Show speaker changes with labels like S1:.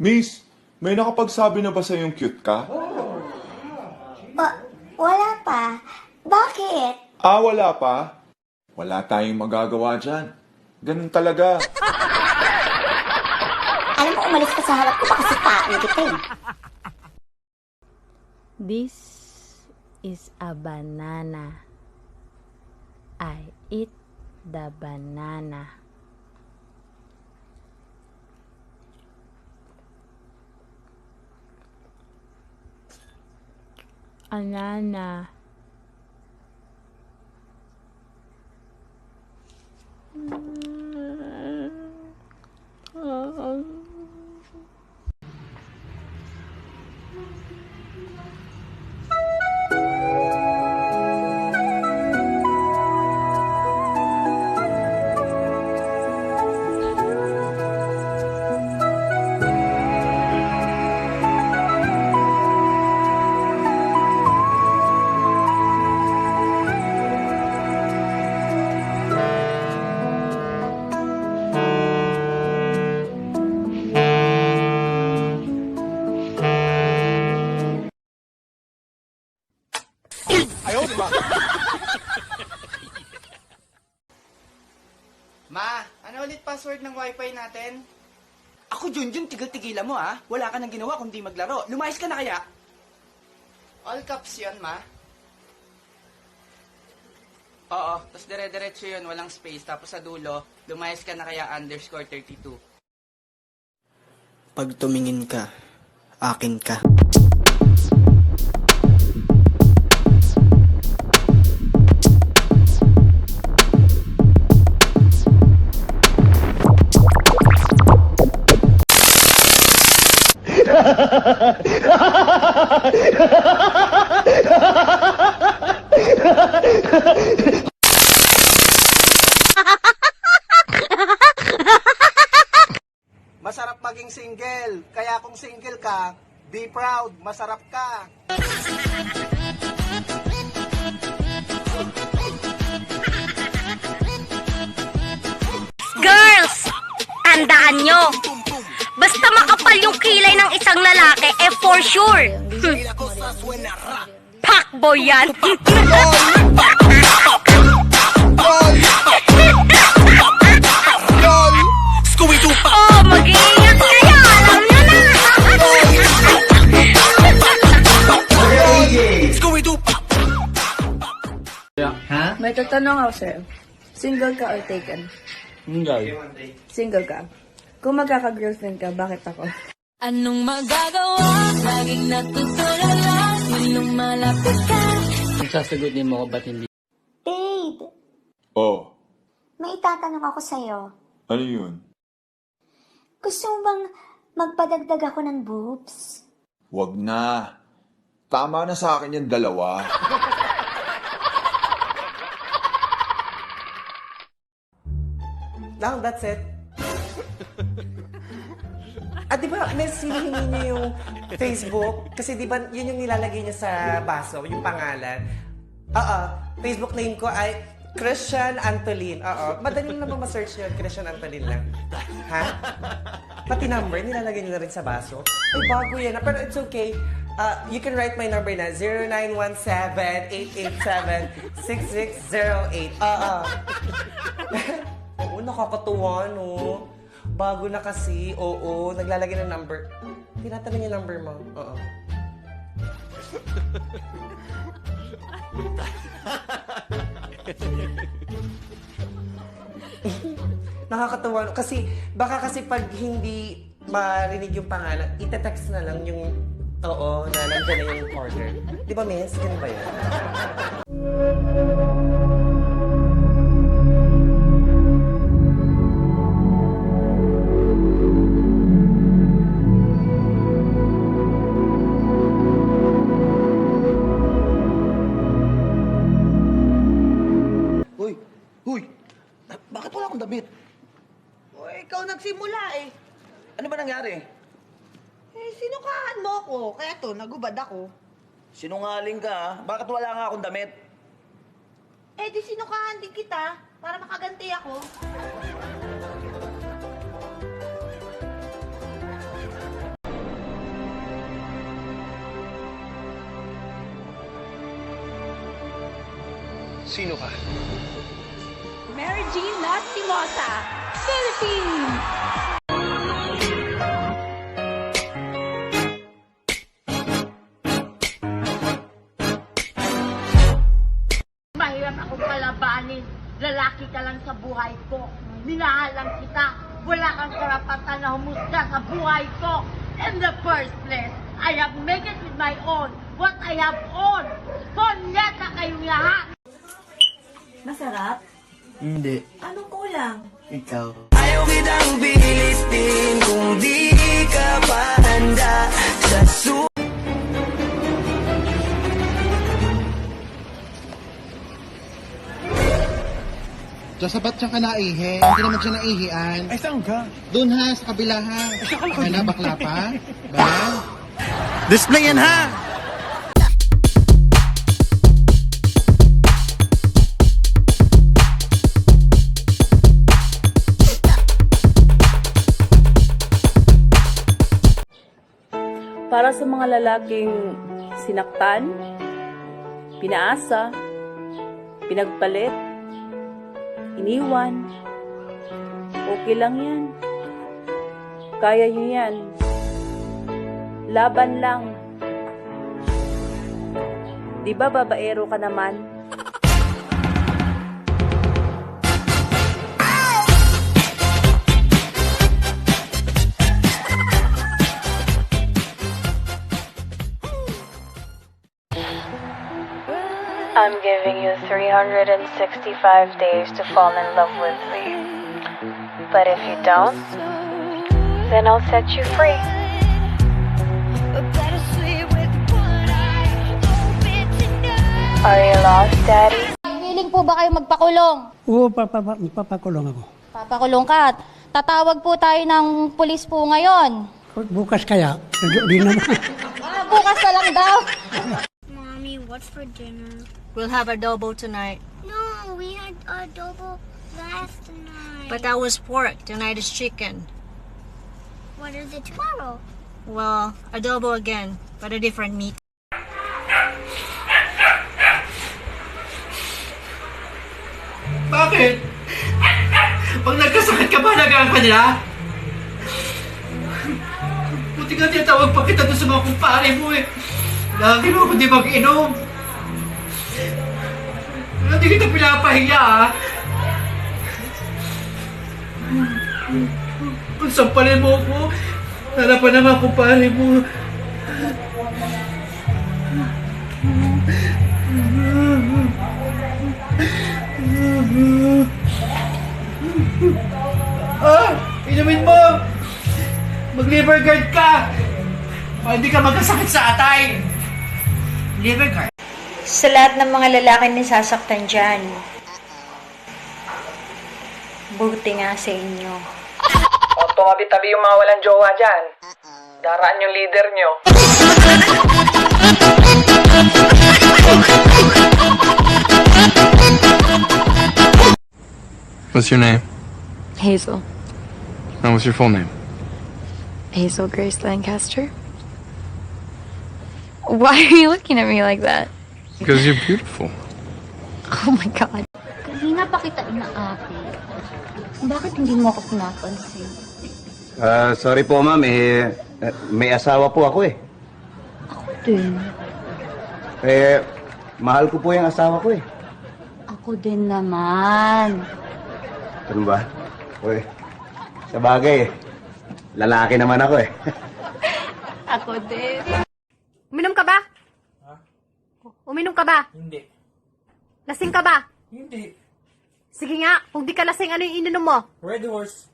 S1: Miss, may nakapagsabi na ba sa yung cute ka?
S2: Wala pa. Bakit?
S1: Wala pa. Wala tayong magagawa dyan. Ganun talaga.
S2: Alam mo, umalis ka sa harap ko pa kasi pain kita eh.
S3: This is a banana. I eat the banana. Anana.
S4: Ma, ano ulit password ng wifi natin? Ako, Junjun, tigil-tigilan mo ah. Wala ka nang ginawa kundi maglaro. Lumayas ka na kaya? All caps yun, ma. Oo, tapos dire-diretso yun, walang space. Tapos sa dulo, lumayas ka na kaya _32.
S5: Pag tumingin ka, akin ka.
S6: Masarap maging single. Kaya kung single ka, be proud, masarap ka.
S7: Girls! Tandaan nyo! Basta makapal yung kilay ng isang lalaki, for sure! Pakboy yan! Oh, mag-iingat kayo! Alam nyo na!
S8: May tatanong ako sa'yo. Single ka or taken? Single ka. Kung magkaka-girlfriend ka, bakit ako?
S3: Anong magagawa? Laging natutulala. Nung malapit ka.
S5: Kung sasagutin mo ko, ba't hindi?
S2: Babe,
S1: Oh,
S2: may itatanong ako sa'yo.
S1: ano yun?
S2: Gusto mo bang magpadagdag ako ng boobs?
S1: Wag na. Tama na sa akin yung dalawa.
S6: Lang, that's it. At di ba, may hinihingi niyo yung Facebook? Kasi di ba, yun yung nilalagay niya sa baso, yung pangalan. Facebook name ko ay Christian Antolin. Madali lang naman ma-search yun, Christian Antolin lang. Ha? Pati number, nilalagay niyo na rin sa baso. Ay, bago yan. Pero it's okay. You can write my number na 0917-887-6608. Oo, nakakatuwa, no? Bago na kasi, oo, naglalagay ng number. Tinatanong yung number mo. Oo. Nakakatuwa, no? Kasi, baka kasi pag hindi marinig yung pangalan, itetext na lang yung, oo, na nandiyan na yung order. Di ba, miss? Ganun ba yun?
S4: Bakit wala akong damit?
S9: O, ikaw nagsimula eh.
S4: Ano ba nangyari?
S9: Eh, sinukahan mo ako. Kaya to, nagubad ako.
S4: Sinungaling ka ah. Bakit wala nga akong damit?
S9: Eh, di sinukahan din kita para makaganti ako.
S10: Sino ka?
S9: Mary Jean Lastimosa, Philippines!
S7: Mahirap akong kalabanin. Lalaki ka lang sa buhay ko. Minahal lang kita. Wala kang karapatan na humusga sa buhay ko. In the first place, I have made it with my own. What I have owned. Konyeta kayong lahat.
S8: Masarap?
S5: Hindi.
S8: Anong kulang?
S5: Ikaw.
S10: Ayaw kitang pilitin kung di ka pa handa sa
S11: Sa ba't siya ka naihi? Hindi naman siya naihian.
S10: Ay, saan ka?
S11: Doon ha, sa kabila ha. Kaya na, bakla pa? Ba?
S10: Display yan ha!
S8: Para sa mga lalaking sinaktan, pinaasa, pinagpalit, iniwan, okay lang yan. Kaya nyo yan. Laban lang. Di ba babaero ka naman?
S3: I'm giving you 365 days to fall in love with me. But if you don't, then I'll set you free. Are you lost, Daddy?
S2: Willing po ba kayo magpakulong?
S11: Oo, papakulong ako.
S2: Papakulong ka. Tatawag po tayo ng pulis po ngayon.
S11: Bukas kaya? Hindi naman.
S2: Bukas na lang daw.
S7: Mommy, what's for dinner?
S3: We'll have adobo tonight.
S7: No, we had adobo last night.
S3: But that was pork. Tonight is chicken.
S7: What is it tomorrow?
S3: Well, adobo again, but a different meat.
S10: Bakit? Pag nagkasakit ka ba, nagaan ka nila? Buti nga tinatawag pa kita doon sa mga kumpare mo eh. Lagi mo ako di mag-inom. Hindi kita pinapahiya ah. Kung sampalin mo ako, harapan na mga kumpare mo. Inumin mo! Mag-liver guard ka! Para hindi ka magkasakit sa atay! Liver guard.
S2: Sa lahat ng mga lalaki na sasaktan dyan, buti nga sa inyo.
S4: O, tumabi-tabi yung mga walang jowa dyan. Daraan yung leader nyo.
S10: What's your name?
S3: Hazel.
S10: And what's your full name?
S3: Hazel Grace Lancaster? Why are you looking at me like that?
S10: Because you're beautiful.
S3: Oh my God.
S2: Kanina pa kita inaati. Bakit hindi mo ako pinapansin?
S12: Sorry po ma'am, may asawa po ako eh.
S2: Ako din.
S12: Mahal ko po yung asawa ko eh.
S2: Ako din naman.
S12: Ano ba? Uy, sa bagay lalaki naman ako eh.
S2: Ako din.
S7: Uminom ka ba? Uminom ka ba?
S6: Hindi.
S7: Lasing ka ba?
S6: Hindi.
S7: Sige nga, kung di ka lasing, ano yung ininom mo?
S6: Red horse.